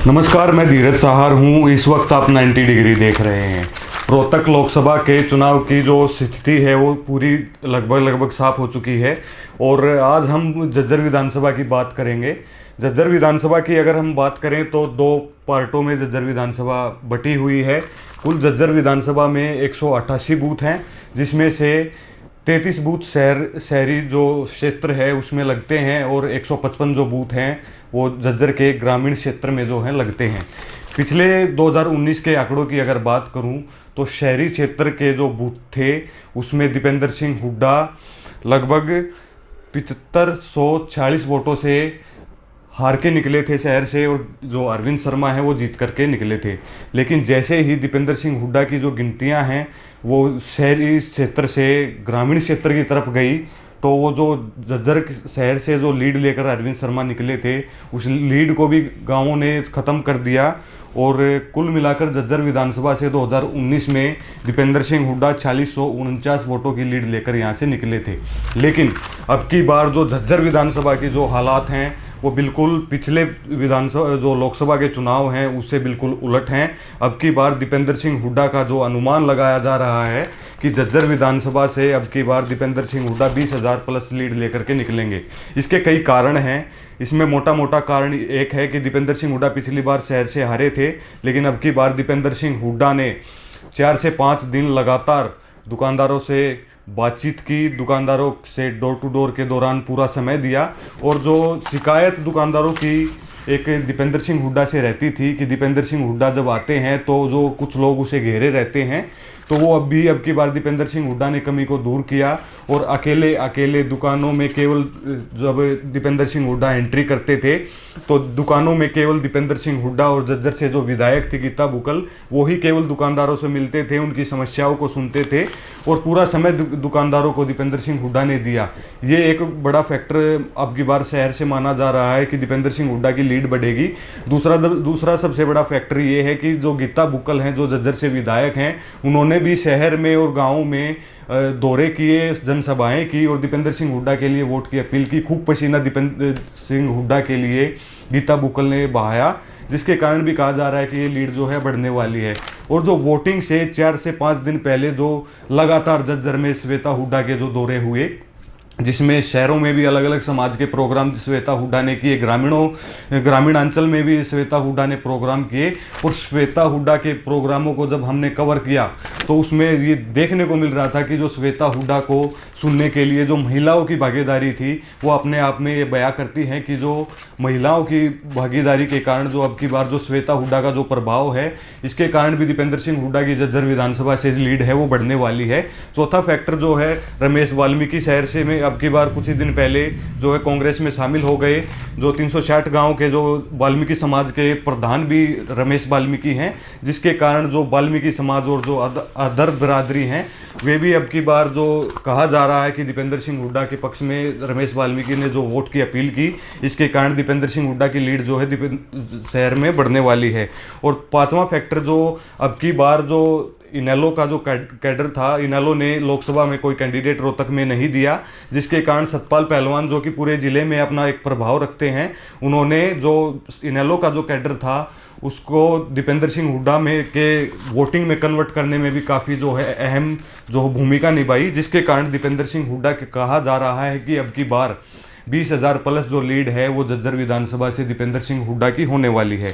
नमस्कार, मैं धीरज साहर हूँ। इस वक्त आप 90 डिग्री देख रहे हैं। रोहतक लोकसभा के चुनाव की जो स्थिति है वो पूरी लगभग साफ हो चुकी है और आज हम झज्जर विधानसभा की बात करेंगे। झज्जर विधानसभा की अगर हम बात करें तो दो पार्टों में झज्जर विधानसभा बटी हुई है। कुल झज्जर विधानसभा में 188 बूथ हैं, जिसमें से 33 बूथ शहरी जो क्षेत्र है उसमें लगते हैं और 155 जो बूथ हैं वो झज्जर के ग्रामीण क्षेत्र में जो हैं लगते हैं। पिछले 2019 के आंकड़ों की अगर बात करूं तो शहरी क्षेत्र के जो बूथ थे उसमें दीपेंद्र सिंह हुड्डा लगभग 7546 वोटों से हार के निकले थे शहर से, और जो अरविंद शर्मा हैं वो जीत करके निकले थे। लेकिन जैसे ही दीपेंद्र सिंह हुड्डा की जो गिनतियां हैं वो शहरी क्षेत्र से ग्रामीण क्षेत्र की तरफ गई, तो वो जो झज्जर शहर से जो लीड लेकर अरविंद शर्मा निकले थे उस लीड को भी गांवों ने ख़त्म कर दिया। और कुल मिलाकर झज्जर विधानसभा से 2019 में दीपेंद्र सिंह हुड्डा 4649 वोटों की लीड लेकर यहाँ से निकले थे। लेकिन अब की बार जो झज्जर विधानसभा की जो हालात हैं वो बिल्कुल पिछले विधानसभा जो लोकसभा के चुनाव हैं उससे बिल्कुल उलट हैं। अब की बार दीपेंद्र सिंह हुड्डा का जो अनुमान लगाया जा रहा है कि झज्जर विधानसभा से अब की बार दीपेंद्र सिंह हुड्डा 20,000 प्लस लीड लेकर के निकलेंगे। इसके कई कारण हैं। इसमें मोटा कारण एक है कि दीपेंद्र सिंह हुड्डा पिछली बार शहर से हारे थे, लेकिन अब की बार दीपेंद्र सिंह हुड्डा ने 4 से 5 दिन लगातार दुकानदारों से बातचीत की, दुकानदारों से डोर टू डोर के दौरान पूरा समय दिया। और जो शिकायत दुकानदारों की एक दीपेंद्र सिंह हुड्डा से रहती थी कि दीपेंद्र सिंह हुड्डा जब आते हैं तो जो कुछ लोग उसे घेरे रहते हैं, तो वो अब की बार दीपेंद्र सिंह हुड्डा ने कमी को दूर किया और अकेले दुकानों में केवल जब दीपेंद्र सिंह हुड्डा एंट्री करते थे तो दुकानों में केवल दीपेंद्र सिंह हुड्डा और झज्जर से जो विधायक थी गीता बुक्कल वो ही केवल दुकानदारों से मिलते थे, उनकी समस्याओं को सुनते थे और पूरा समय दुकानदारों को दीपेंद्र सिंह हुड्डा ने दिया। ये एक बड़ा फैक्टर अब की बार शहर से माना जा रहा है कि दीपेंद्र सिंह हुड्डा की लीड बढ़ेगी। दूसरा सबसे बड़ा फैक्टर ये है कि जो गीता बुक्कल हैं जो झज्जर से विधायक हैं, उन्होंने भी शहर में और गांवों में दौरे किए, जनसभाएं की और दीपेंद्र सिंह हुड्डा के लिए वोट की अपील की। खूब पसीना दीपेंद्र सिंह हुड्डा के लिए गीता बुक्कल ने बहाया, जिसके कारण भी कहा जा रहा है कि ये लीड जो है बढ़ने वाली है। और जो वोटिंग से 4 से 5 दिन पहले जो लगातार झज्जर में श्वेता हुड्डा के जो दौरे हुए, जिसमें शहरों में भी अलग अलग समाज के प्रोग्राम श्वेता हुड्डा ने किए, ग्रामीणांचल में भी श्वेता हुड्डा ने प्रोग्राम किए। और श्वेता हुड्डा के प्रोग्रामों को जब हमने कवर किया तो उसमें ये देखने को मिल रहा था कि जो श्वेता हुड्डा को सुनने के लिए जो महिलाओं की भागीदारी थी वो अपने आप में ये बयां करती हैं कि जो महिलाओं की भागीदारी के कारण जो अब की बार जो श्वेता हुड्डा का जो प्रभाव है, इसके कारण भी दीपेंद्र सिंह हुड्डा की झज्जर विधानसभा से लीड है वो बढ़ने वाली है। चौथा फैक्टर जो है, रमेश वाल्मीकि शहर से में अब की बार कुछ ही दिन पहले जो है कांग्रेस में शामिल हो गए। जो 360 गांव के जो वाल्मीकि समाज के प्रधान भी रमेश वाल्मीकि हैं, जिसके कारण जो वाल्मीकि समाज और जो अदर बिरादरी हैं वे भी अब की बार जो कहा जा रहा है कि दीपेंद्र सिंह हुड्डा के पक्ष में रमेश वाल्मीकि ने जो वोट की अपील की, इसके कारण दीपेंद्र सिंह हुड्डा की लीड जो है शहर में बढ़ने वाली है। और पांचवा फैक्टर जो अब की बार जो इनेलो का जो कैडर था, इनेलो ने लोकसभा में कोई कैंडिडेट रोहतक में नहीं दिया, जिसके कारण सतपाल पहलवान जो कि पूरे जिले में अपना एक प्रभाव रखते हैं, उन्होंने जो इनेलो का जो कैडर था उसको दीपेंद्र सिंह हुड्डा में के वोटिंग में कन्वर्ट करने में भी काफ़ी जो है अहम जो भूमिका निभाई, जिसके कारण दीपेंद्र सिंह हुड्डा के कहा जा रहा है कि अब की बार 20,000 प्लस जो लीड है वो झज्जर विधानसभा से दीपेंद्र सिंह हुड्डा की होने वाली है।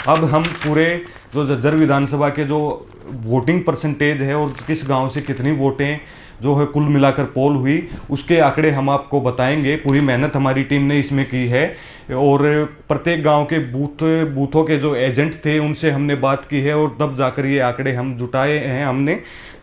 अब हम पूरे जो झज्जर विधानसभा के जो वोटिंग परसेंटेज है और किस गांव से कितनी वोटें जो है कुल मिलाकर पोल हुई, उसके आंकड़े हम आपको बताएंगे। पूरी मेहनत हमारी टीम ने इसमें की है और प्रत्येक गांव के बूथों के जो एजेंट थे उनसे हमने बात की है और तब जाकर ये आंकड़े हम जुटाए हैं हमने।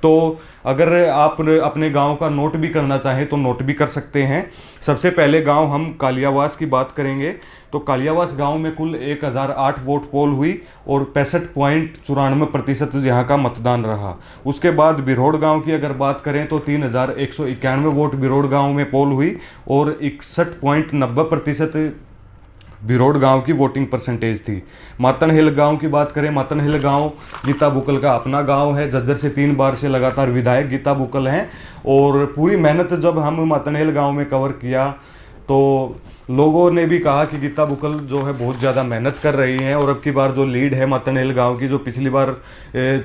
तो अगर आप अपने गांव का नोट भी करना चाहें तो नोट भी कर सकते हैं। सबसे पहले गांव हम कालियावास की बात करेंगे तो कालियावास गांव में कुल 1008 वोट पोल हुई और 65.94% यहाँ का मतदान रहा। उसके बाद बिरोड़ गांव की अगर बात करें तो 3191 वोट बिरोड़ गांव में पोल हुई और 61.90% बिरोड़ गांव की वोटिंग परसेंटेज थी। मातन हिल गांव की बात करें, मातन हिल गांव गीता बुक्कल का अपना गांव है। झज्जर से 3 बार से लगातार विधायक गीता बुक्कल हैं और पूरी मेहनत जब हम मातन हिल गांव में कवर किया तो लोगों ने भी कहा कि गीता बुक्कल जो है बहुत ज़्यादा मेहनत कर रही हैं और अब की बार जो लीड है मतनहिल गांव की, जो पिछली बार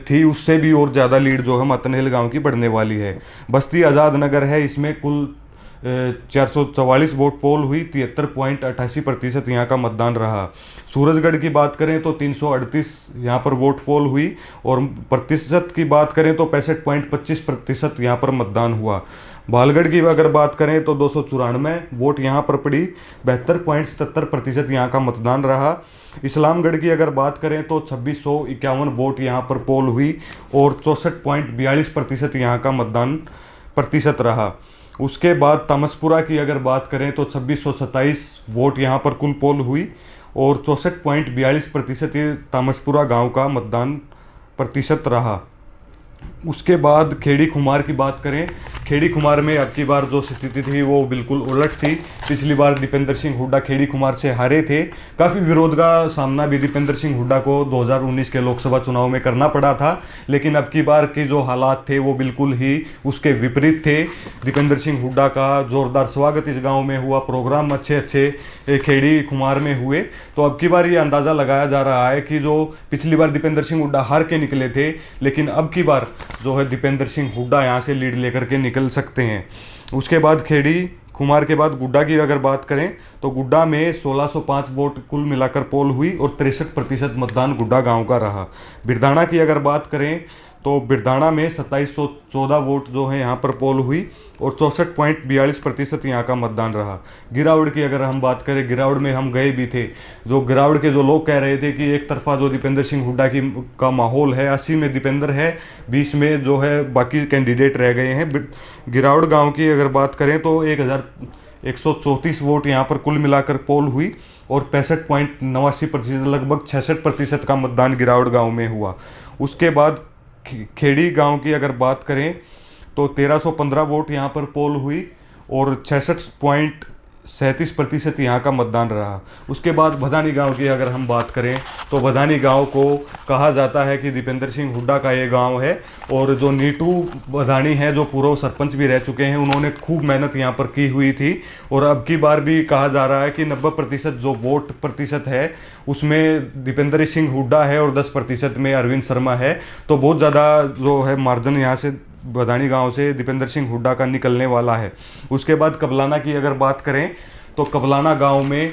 थी उससे भी और ज़्यादा लीड जो है मतनहिल गांव की बढ़ने वाली है। बस्ती आज़ाद नगर है, इसमें कुल 444 वोट पोल हुई, 73.88% यहाँ का मतदान रहा। सूरजगढ़ की बात करें तो 338 यहाँ पर वोट पोल हुई और प्रतिशत की बात करें तो 65.25% यहाँ पर मतदान हुआ। बालगढ़ की अगर बात करें तो 294 वोट यहाँ पर पड़ी, 72.77% यहाँ का मतदान रहा। इस्लामगढ़ की अगर बात करें तो 2651 वोट यहाँ पर पोल हुई और 64.42% यहाँ का मतदान प्रतिशत रहा। उसके बाद तामसपुरा की अगर बात करें तो 2627 वोट यहाँ पर कुल पोल हुई और 64.42% ये तामसपुरा गांव का मतदान प्रतिशत रहा। उसके बाद खेड़ी खुमार की बात करें, खेड़ी खुमार में अब की बार जो स्थिति थी वो बिल्कुल उलट थी। पिछली बार दीपेंद्र सिंह हुड्डा खेड़ी खुमार से हारे थे। काफ़ी विरोध का सामना भी दीपेंद्र सिंह हुड्डा को 2019 के लोकसभा चुनाव में करना पड़ा था, लेकिन अब की बार के जो हालात थे वो बिल्कुल ही उसके विपरीत थे। दीपेंद्र सिंह हुड्डा का जोरदार स्वागत इस गाँव में हुआ, प्रोग्राम अच्छे अच्छे खेड़ी खुमार में हुए। तो अब की बार ये अंदाज़ा लगाया जा रहा है कि जो पिछली बार दीपेंद्र सिंह हुड्डा हार के निकले थे, लेकिन अब की बार जो है दीपेंद्र सिंह हुड्डा यहाँ से लीड लेकर के निकल सकते हैं। उसके बाद खेड़ी खुमार के बाद गुड्डा की अगर बात करें तो गुड्डा में 1605 वोट कुल मिलाकर पोल हुई और 63% मतदान गुड्डा गांव का रहा। बिरधाना की अगर बात करें तो बिरधाना में 2714 वोट जो है यहाँ पर पोल हुई और 64.42% यहाँ का मतदान रहा। गिरावड़ की अगर हम बात करें, गिरावड़ में हम गए भी थे। जो गिरावड़ के जो लोग कह रहे थे कि एक तरफा जो दीपेंद्र सिंह हुड्डा की का माहौल है, 80 में दीपेंद्र है, 20 में जो है बाकी कैंडिडेट रह गए हैं। गिरावड़ गाँव की अगर बात करें तो 1134 वोट यहाँ पर कुल मिलाकर पोल हुई और 65.89%, लगभग 66% का मतदान गिरावड़ गाँव में हुआ। उसके बाद खेड़ी गांव की अगर बात करें तो 1315 वोट यहाँ पर पोल हुई और 66.37% यहाँ का मतदान रहा। उसके बाद भदानी गांव की अगर हम बात करें तो भदानी गांव को कहा जाता है कि दीपेंद्र सिंह हुड्डा का ये गांव है और जो नीटू भदानी है, जो पूर्व सरपंच भी रह चुके हैं, उन्होंने खूब मेहनत यहाँ पर की हुई थी और अब की बार भी कहा जा रहा है कि 90% जो वोट प्रतिशत है उसमें दीपेंद्र सिंह हुड्डा है और 10% में अरविंद शर्मा है। तो बहुत ज़्यादा जो है मार्जिन यहाँ से बदानी गांव से दीपेंद्र सिंह हुड्डा का निकलने वाला है। उसके बाद कबलाना की अगर बात करें तो कबलाना गांव में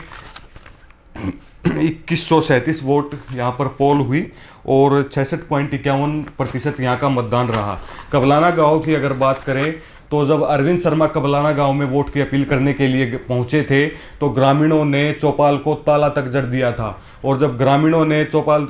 2137 वोट यहाँ पर पोल हुई और 66.51% यहाँ का मतदान रहा। कबलाना गांव की अगर बात करें तो जब अरविंद शर्मा कबलाना गांव में वोट की अपील करने के लिए पहुंचे थे तो ग्रामीणों ने चौपाल को ताला तक जड़ दिया था और जब ग्रामीणों ने चौपाल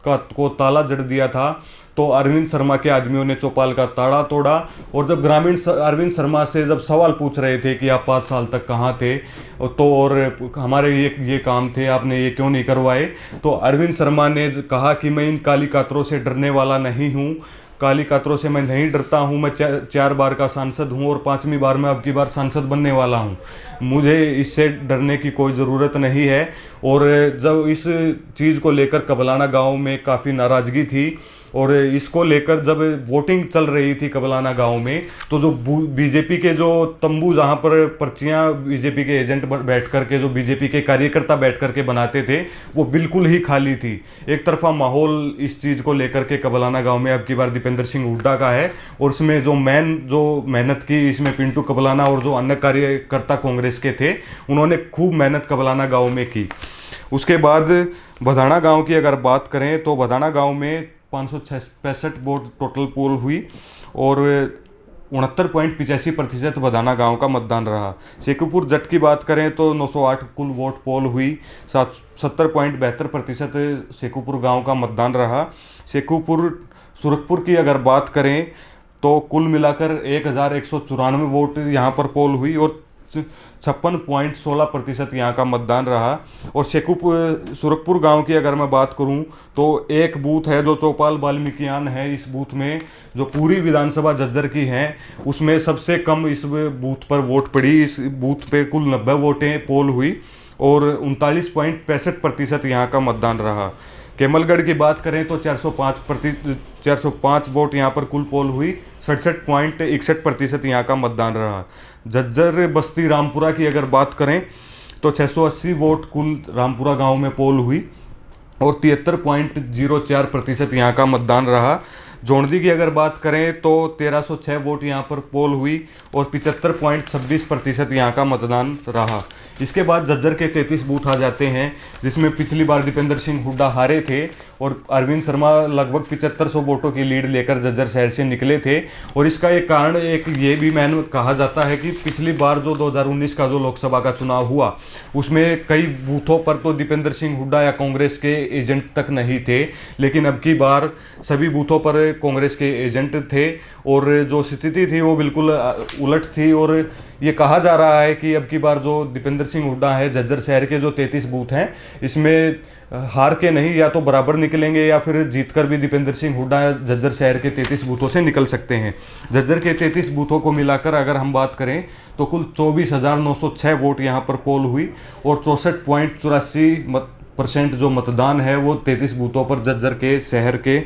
को ताला जड़ दिया था तो अरविंद शर्मा के आदमियों ने चौपाल का ताला तोड़ा और जब ग्रामीण अरविंद शर्मा से जब सवाल पूछ रहे थे कि आप 5 साल तक कहाँ थे तो और हमारे ये काम थे, आपने ये क्यों नहीं करवाए, तो अरविंद शर्मा ने कहा कि मैं इन काली कातरों से डरने वाला नहीं हूँ, काली कातरों से मैं नहीं डरता हूँ, मैं 4 बार का सांसद हूँ और 5वीं बार में अब की बार सांसद बनने वाला हूँ, मुझे इससे डरने की कोई ज़रूरत नहीं है। और जब इस चीज़ को लेकर कबलाना गांव में काफ़ी नाराज़गी थी और इसको लेकर जब वोटिंग चल रही थी कबलाना गांव में तो जो बीजेपी के जो तंबू, जहां पर पर्चियां बीजेपी के एजेंट बैठ कर के, जो बीजेपी के कार्यकर्ता बैठ कर के बनाते थे, वो बिल्कुल ही खाली थी। एक तरफा माहौल इस चीज़ को लेकर के कबलाना गांव में अब की बार दीपेंद्र सिंह हुड्डा का है और इसमें जो मेहनत की, इसमें पिंटू कबलाना और जो अन्य कार्यकर्ता कांग्रेस के थे, उन्होंने खूब मेहनत कबलाना गाँव में की। उसके बाद बधाना गाँव की अगर बात करें तो बधाना गाँव में 565 वोट टोटल पोल हुई और 69.85% बधाना गांव का मतदान रहा। शेखुपुर जट की बात करें तो 908 कुल वोट पोल हुई, 70.72% शेखुपुर गांव का मतदान रहा। शेखुपुर सुरखपुर की अगर बात करें तो कुल मिलाकर 1194 वोट यहाँ पर पोल हुई और 56.16% यहाँ का मतदान रहा। और सुरखपुर गांव की अगर मैं बात करूं तो एक बूथ है जो चौपाल वाल्मीकियान है, इस बूथ में जो पूरी विधानसभा झज्जर की है उसमें सबसे कम इस बूथ पर वोट पड़ी। इस बूथ पे कुल 90 वोटें पोल हुई और 39.65% यहाँ का मतदान रहा। केमलगढ़ की बात करें तो 405 वोट यहाँ पर कुल पोल हुई, 67.61% यहाँ का मतदान रहा। झज्जर बस्ती रामपुरा की अगर बात करें तो 680 वोट कुल रामपुरा गांव में पोल हुई और 73.04% यहाँ का मतदान रहा। जोंडदी की अगर बात करें तो 1306 वोट यहाँ पर पोल हुई और 75.26% यहाँ का मतदान रहा। इसके बाद झज्जर के 33 बूथ आ जाते हैं, जिसमें पिछली बार दीपेंद्र सिंह हुड्डा हारे थे और अरविंद शर्मा लगभग 7500 वोटों की लीड लेकर झज्जर शहर से निकले थे। और इसका एक कारण एक ये भी मैंने कहा जाता है कि पिछली बार जो 2019 का जो लोकसभा का चुनाव हुआ उसमें कई बूथों पर तो दीपेंद्र सिंह हुड्डा या कांग्रेस के एजेंट तक नहीं थे, लेकिन अब की बार सभी बूथों पर कांग्रेस के एजेंट थे और जो स्थिति थी वो बिल्कुल उलट थी। और ये कहा जा रहा है कि अब की बार जो दीपेंद्र सिंह हुड्डा है झज्जर शहर के जो 33 बूथ हैं इसमें हार के नहीं, या तो बराबर निकलेंगे या फिर जीतकर भी दीपेंद्र सिंह हुड्डा झज्जर शहर के 33 बूथों से निकल सकते हैं। झज्जर के 33 बूथों को मिलाकर अगर हम बात करें तो कुल 24,906 वोट यहाँ पर पोल हुई और 64.84% जो मतदान है वो 33 बूथों पर झज्जर के शहर के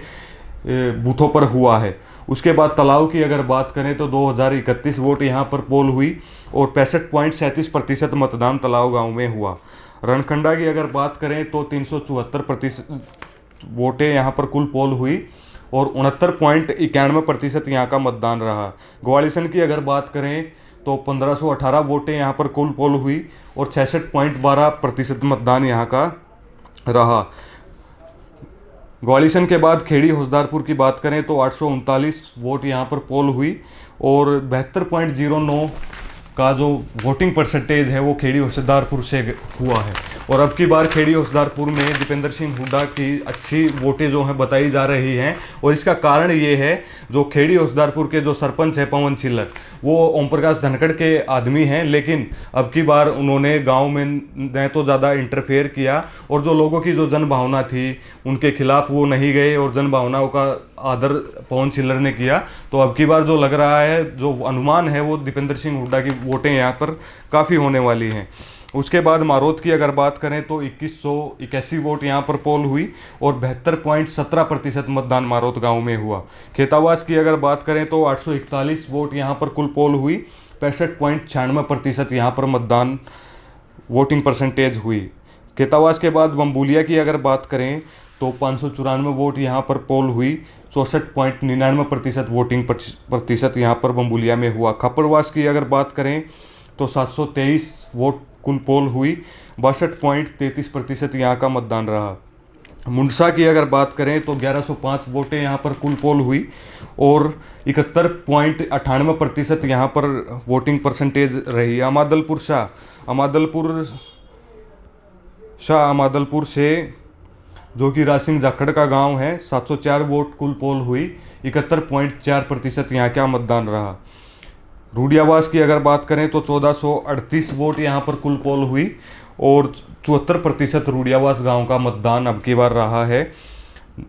बूथों पर हुआ है। उसके बाद तलाव की अगर बात करें तो 2031 वोट यहाँ पर पोल हुई और 65.37% मतदान तलाव गांव में हुआ। रणखंडा की अगर बात करें तो 374% वोटें यहाँ पर कुल पोल हुई और 69.91% यहाँ का मतदान रहा। ग्वालिसन की अगर बात करें तो 1518 वोटें यहाँ पर कुल पोल हुई और 66.12% मतदान यहाँ का रहा। ग्वालिसन के बाद खेड़ी होसदारपुर की बात करें तो 839 वोट यहाँ पर पोल हुई और 72.09 का जो वोटिंग परसेंटेज है वो खेड़ी होसदारपुर से हुआ है। और अब की बार खेड़ी होसदारपुर में दीपेंद्र सिंह हुड्डा की अच्छी वोटें जो हैं बताई जा रही हैं और इसका कारण ये है जो खेड़ी होसदारपुर के जो सरपंच है पवन छिल्लर, वो ओम प्रकाश धनखड़ के आदमी हैं, लेकिन अब की बार उन्होंने गांव में न तो ज़्यादा इंटरफेयर किया और जो लोगों की जो जनभावना थी उनके खिलाफ वो नहीं गए और जनभावनाओं का आदर पवन छिल्लर ने किया। तो अब की बार जो लग रहा है, जो अनुमान है, वो दीपेंद्र सिंह हुड्डा की वोटें यहाँ पर काफ़ी होने वाली हैं। उसके बाद मारोत की अगर बात करें तो 2181 वोट यहाँ पर पोल हुई और 72.17% मतदान मारोत गांव में हुआ। खेतावास की अगर बात करें तो 841 वोट यहाँ पर कुल पोल हुई, 65.96% यहाँ पर मतदान वोटिंग परसेंटेज हुई। खेतावास के बाद बम्बुलिया की अगर बात करें तो 594 वोट यहाँ पर पोल हुई, 64.99% वोटिंग प्रतिशत यहाँ पर बम्बुलिया में हुआ। खपरवास की अगर बात करें तो 723 वोट कुल पोल हुई, 62.33% यहाँ का मतदान रहा। मुंडसा की अगर बात करें तो 1105 वोटें यहाँ पर कुल पोल हुई और 71.98% यहाँ पर वोटिंग परसेंटेज रही। अमादलपुर से जो कि रासिंग जाखड़ का गांव है, 704 वोट कुल पोल हुई, 71.4% यहाँ का मतदान रहा। रूडियावास की अगर बात करें तो 1438 वोट यहाँ पर कुल पोल हुई और 74% रूडियावास गांव का मतदान अब की बार रहा है।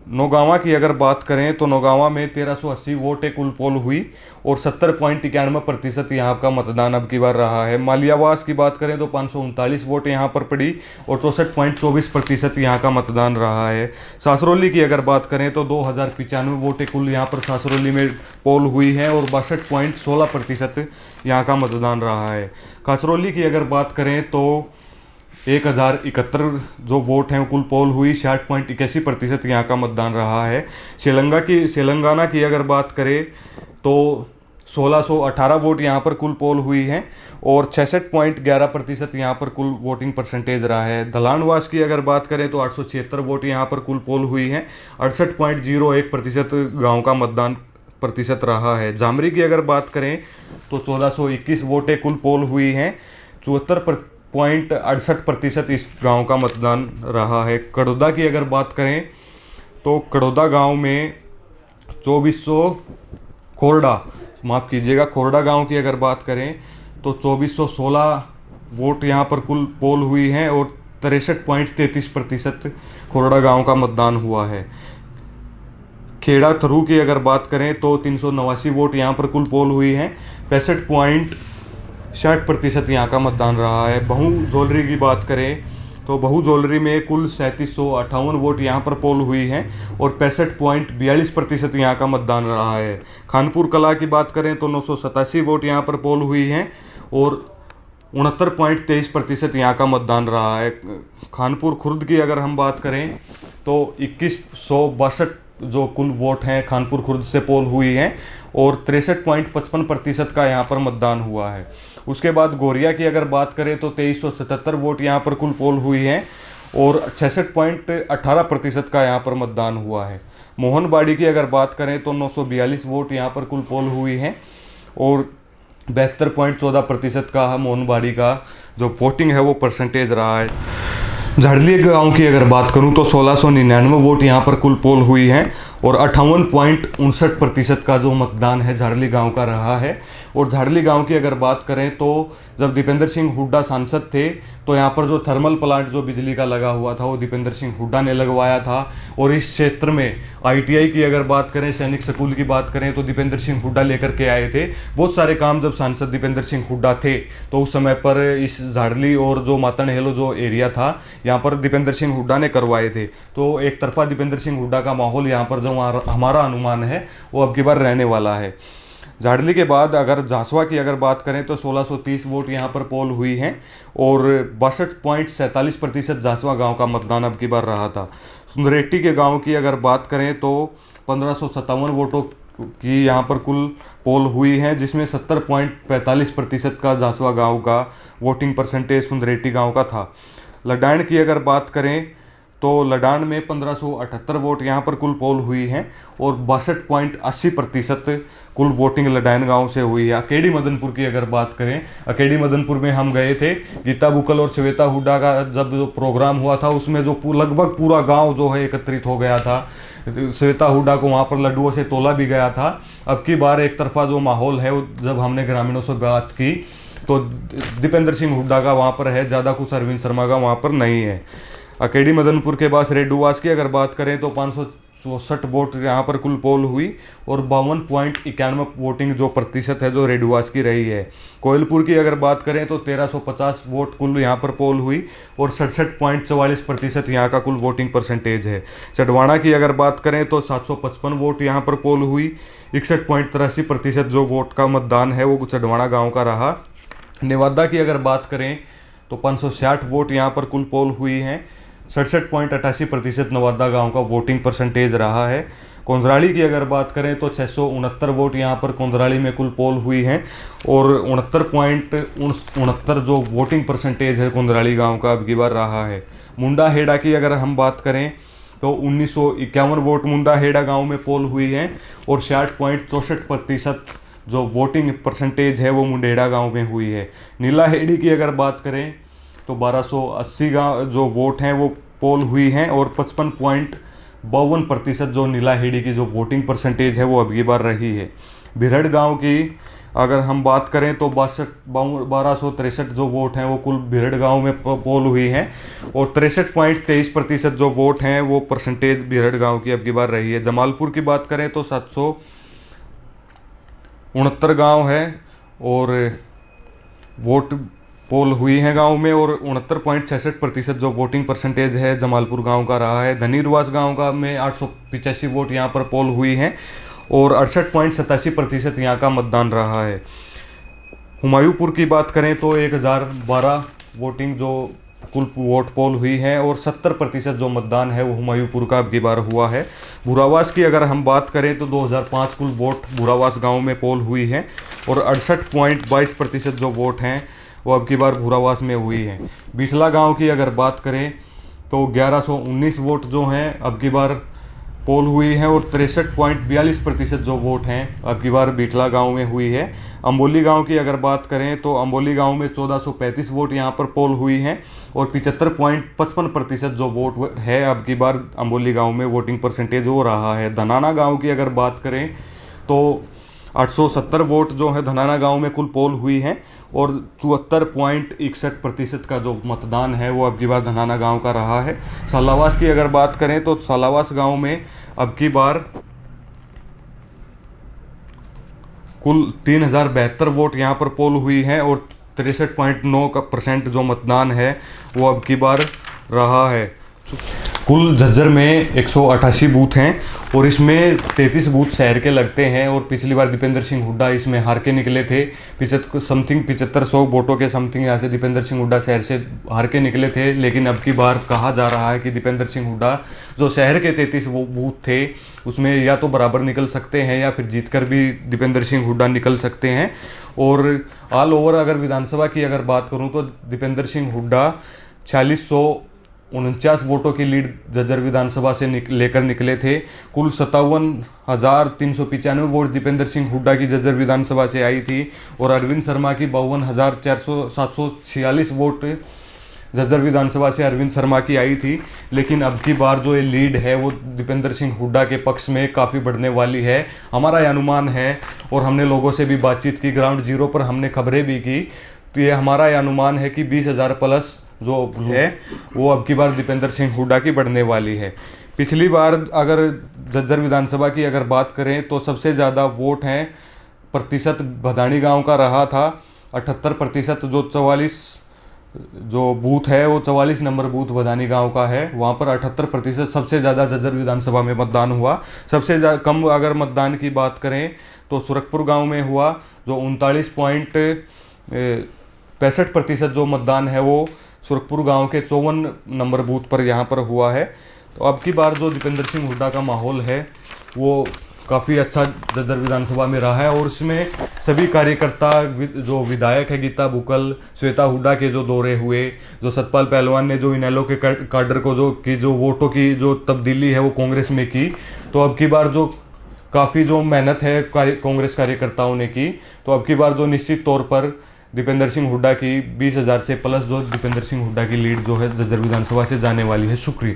नौगांवा की अगर बात करें तो नौगांवा में 1380 वोटें कुल पोल हुई और 70.91% यहाँ का मतदान अब की बार रहा है। मालियावास की बात करें तो 539 वोट यहाँ पर पड़ी और 64.24% यहाँ का मतदान रहा है। सासरौली की अगर बात करें तो 2095 वोटें कुल यहाँ पर सासरौली में पोल हुई हैं और 62.16% यहाँ का मतदान रहा है। काचरौली की अगर बात करें तो 1071 जो वोट हैं कुल पोल हुई, 60.81% यहाँ का मतदान रहा है। तेलंगाना की अगर बात करें तो 1618 वोट यहाँ पर कुल पोल हुई हैं और 66.11% यहाँ पर कुल वोटिंग परसेंटेज रहा है। धलानवास की अगर बात करें तो 876 वोट यहाँ पर कुल पोल हुई हैं, 68.01% गाँव का मतदान प्रतिशत रहा है। जामरी की अगर बात करें तो 1421 वोटें कुल पोल हुई हैं, 74.68% इस गांव का मतदान रहा है। कड़ौदा की अगर बात करें तो कड़ौदा गांव में 2400 खोरडा गांव की अगर बात करें तो 2416 वोट यहां पर कुल पोल हुई हैं और 63.33% खोरडा गांव का मतदान हुआ है। खेड़ा थरू की अगर बात करें तो 389 वोट यहां पर कुल पोल हुई हैं, 65.60% यहाँ का मतदान रहा है। बहु जोलरी की बात करें तो बहु जोलरी में कुल 3758 वोट यहाँ पर पोल हुई हैं और 65.42% यहाँ का मतदान रहा है। खानपुर कला की बात करें तो 987 वोट यहाँ पर पोल हुई हैं और 69.23% यहाँ का मतदान रहा है। खानपुर खुर्द की अगर हम बात करें तो 2162 जो कुल वोट हैं खानपुर खुर्द से पोल हुई हैं और 63.55% का यहाँ पर मतदान हुआ है। उसके बाद गोरिया की अगर बात करें तो 2377 वोट यहाँ पर कुल पोल हुई हैं और 66.18% का यहाँ पर मतदान हुआ है। मोहनबाड़ी की अगर बात करें तो 942 वोट यहाँ पर कुल पोल हुई हैं और 72.14% का मोहनबाड़ी का जो वोटिंग है वो परसेंटेज रहा है। झाड़ली गांव की अगर बात करूं तो 1699 वोट यहां पर कुल पोल हुई हैं और 58.59% का जो मतदान है झाड़ली गांव का रहा है। और झाड़ली गांव की अगर बात करें तो जब दीपेंद्र सिंह हुड्डा सांसद थे तो यहाँ पर जो थर्मल प्लांट जो बिजली का लगा हुआ था वो दीपेंद्र सिंह हुड्डा ने लगवाया था। और इस क्षेत्र में आईटीआई की अगर बात करें, सैनिक स्कूल की बात करें तो दीपेंद्र सिंह हुड्डा लेकर के आए थे। बहुत सारे काम जब सांसद दीपेंद्र सिंह हुड्डा थे तो उस समय पर इस झाड़ली और जो मातणहेलो जो एरिया था यहाँ पर दीपेंद्र सिंह हुड्डा ने करवाए थे। तो एक तरफा दीपेंद्र सिंह हुड्डा का माहौल यहाँ पर जो हमारा अनुमान है वो अब की बार रहने वाला है। झाड़ली के बाद अगर झांसवा की अगर बात करें तो 1630 वोट यहाँ पर पोल हुई हैं और 62.47% झांसवा गांव का मतदान अब की बार रहा था। सुंदरेट्टी के गांव की अगर बात करें तो 1557 वोटों की यहाँ पर कुल पोल हुई हैं जिसमें 70.45% का झांसवा गांव का वोटिंग परसेंटेज सुंदरेट्टी गांव का था। लडान की अगर बात करें तो लडान में 1578 वोट यहाँ पर कुल पोल हुई हैं और 62.80% कुल वोटिंग लडान गांव से हुई है। अकेडी मदनपुर की अगर बात करें, अकेडी मदनपुर में हम गए थे। गीता बुकल और श्वेता हुड्डा का जब जो प्रोग्राम हुआ था उसमें जो लगभग पूरा गांव जो है एकत्रित हो गया था। श्वेता हुड्डा को वहाँ पर लड्डुओं से तोला भी गया था। अब की बार एक तरफा जो माहौल है जब हमने ग्रामीणों से बात की तो दीपेंद्र सिंह हुड्डा का वहाँ पर है, ज़्यादा कुछ अरविंद शर्मा का वहाँ पर नहीं है। अकेडी मदनपुर के पास रेडुवास की अगर बात करें तो 564 वोट यहाँ पर कुल पोल हुई और 52.91 वोटिंग जो प्रतिशत है जो रेडुवास की रही है। कोयलपुर की अगर बात करें तो 1350 वोट कुल यहाँ पर पोल हुई और 67.44% यहाँ का कुल वोटिंग परसेंटेज है। चटवाणा की अगर बात करें तो 755 वोट यहाँ पर पोल हुई, 61.83% जो वोट का मतदान है वो चटवाणा गाँव का रहा। नेवादा की अगर बात करें तो 560 वोट यहाँ पर कुल पोल हुई हैं, 67.88% नवादा गांव का वोटिंग परसेंटेज रहा है। कोंदराली की अगर बात करें तो 669 वोट यहां पर कोंदराली में कुल पोल हुई हैं और 69.69 जो वोटिंग परसेंटेज है कोंदराली गांव का अब की बार रहा है। मुंडा हेड़ा की अगर हम बात करें तो 1951 वोट मुंडा हेड़ा गाँव में पोल हुई हैं और 66.64% जो वोटिंग परसेंटेज है वो मुंडेड़ा गाँव में हुई है। नीला हेड़ी की अगर बात करें तो 1280 गाँव जो वोट हैं वो पोल हुई हैं और 55.52% जो नीला हेड़ी की जो वोटिंग परसेंटेज है वो अब की बार रही है। बिरहड़ गांव की अगर हम बात करें तो 1263 जो वोट हैं वो कुल बिरहड़ गांव में पोल हुई हैं और 63.23% जो वोट हैं वो परसेंटेज बिरहड़ गांव की अब की बार रही है। जमालपुर की बात करें तो 769 गाँव है और वोट पोल हुई हैं गांव में और 69.66% जो वोटिंग परसेंटेज है जमालपुर गांव का रहा है। धनीरवास गांव का में 885 वोट यहां पर पोल हुई हैं और 68.87% यहाँ का मतदान रहा है। हुमायूंपुर की बात करें तो 1012 वोटिंग जो कुल वोट पोल हुई है और 70% जो मतदान है वो हुमायूंपुर का अब की बार हुआ है। भूरावास की अगर हम बात करें तो 2005 कुल वोट भूरावास गांव में पोल हुई है और 68.22% जो वोट हैं वो अब की बार भूरावास में हुई है। बिठला गांव की अगर बात करें तो 1119 वोट जो हैं अब की बार पोल हुई हैं और 63.42% जो वोट हैं अब की बार बिठला गांव में हुई है। अम्बोली गांव की अगर बात करें तो अम्बोली गांव में 1435 वोट यहां पर पोल हुई हैं और 75.55% जो वोट है अब की बार अम्बोली गांव में वोटिंग परसेंटेज हो रहा है। धनाना गांव की अगर बात करें तो 870 वोट जो है धनाना गांव में कुल पोल हुई हैं और 74.61% का जो मतदान है वो अब की बार धनाना गांव का रहा है। सालावास की अगर बात करें तो सालावास गांव में अब की बार कुल 3072 वोट यहां पर पोल हुई हैं और 63.9% जो मतदान है वो अब की बार रहा है। कुल झज्जर में 188 बूथ हैं और इसमें 33 बूथ शहर के लगते हैं। और पिछली बार दीपेंद्र सिंह हुड्डा इसमें हार के निकले थे, 7500 वोटों के समथिंग यहाँ से दीपेंद्र सिंह हुड्डा शहर से हार के निकले थे। लेकिन अब की बार कहा जा रहा है कि दीपेंद्र सिंह हुड्डा जो शहर के 33 बूथ थे उसमें या तो बराबर निकल सकते हैं या फिर जीतकर भी दीपेंद्र सिंह हुड्डा निकल सकते हैं। और ऑल ओवर अगर विधानसभा की अगर बात करूं तो दीपेंद्र सिंह हुड्डा 4649 वोटों की लीड झज्जर विधानसभा से लेकर निकले थे। कुल 57,395 वोट दीपेंद्र सिंह हुड्डा की झज्जर विधानसभा से आई थी और अरविंद शर्मा की 52,746 वोट झज्जर विधानसभा से अरविंद शर्मा की आई थी। लेकिन अब की बार जो ये लीड है वो दीपेंद्र सिंह हुड्डा के पक्ष में काफ़ी बढ़ने वाली है, हमारा ये अनुमान है। और हमने लोगों से भी बातचीत की, ग्राउंड जीरो पर हमने खबरें भी की, तो ये हमारा ये अनुमान है कि 20,000 प्लस जो है वो अब की बार दीपेंद्र सिंह हुड्डा की बढ़ने वाली है। पिछली बार अगर झज्जर विधानसभा की अगर बात करें तो सबसे ज़्यादा वोट हैं प्रतिशत भदानी गांव का रहा था 78%। जो 44 जो बूथ है वो 44 नंबर बूथ भदानी गांव का है, वहाँ पर 78% सबसे ज़्यादा झज्जर विधानसभा में मतदान हुआ। सबसे कम अगर मतदान की बात करें तो सुरखपुर गांव में हुआ, जो 39.65% जो मतदान है वो सुरखपुर गांव के 54 नंबर बूथ पर यहाँ पर हुआ है। तो अब की बार जो दीपेंद्र सिंह हुड्डा का माहौल है वो काफ़ी अच्छा झज्जर विधानसभा में रहा है और इसमें सभी कार्यकर्ता जो विधायक है गीता बुकल, श्वेता हुड्डा के जो दौरे हुए, जो सतपाल पहलवान ने जो इनेलो के काडर को जो वोटों की जो तब्दीली है वो कांग्रेस में की, तो अब की बार जो काफ़ी जो मेहनत है कांग्रेस कार्यकर्ताओं ने की, तो अब की बार जो निश्चित तौर पर दीपेंद्र सिंह हुड्डा की 20,000 से प्लस जो दीपेंद्र सिंह हुड्डा की लीड जो है झज्जर विधानसभा से जाने वाली है। शुक्रिया।